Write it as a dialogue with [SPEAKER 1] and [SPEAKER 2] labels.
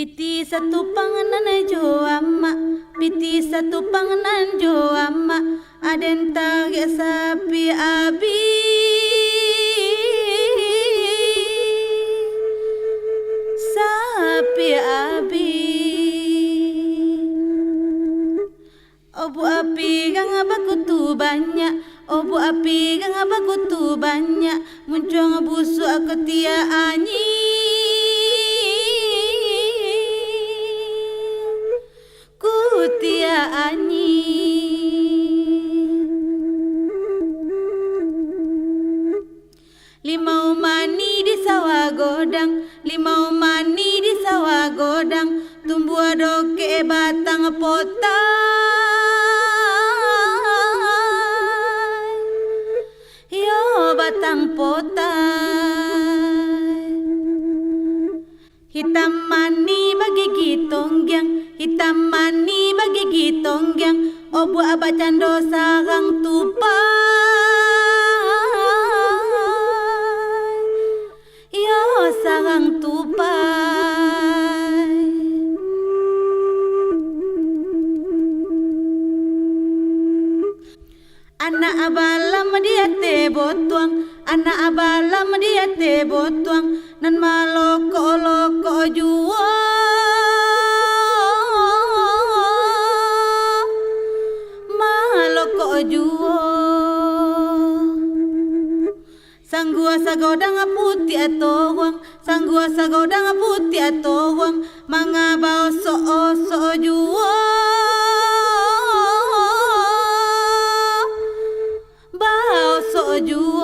[SPEAKER 1] Piti satu panganan jo amma, piti satu panganan jo amma, aden tage sapi abi. Sapi abi. Obu api kang bakutu banyak, obu api kang bakutu banyak, muncung busuk aku tia anyi. Kutia anyi. Limau mani di sawah godang, limau mani di sawah godang, tumbuh doke batang potai. Yo batang potai. Hitam mani bagi gitonggyang, hitam mani bagi gitonggyang, obu abah cando sarang tupai. Yo sarang tupai. Anak abalam dia te botuang, anak abalam dia te botuang, nan maloko juo. Maloko juo. Sanggua sagodang putih atoang, sanggua sagodang putih atoang, mangabau so juo. Bau so juo.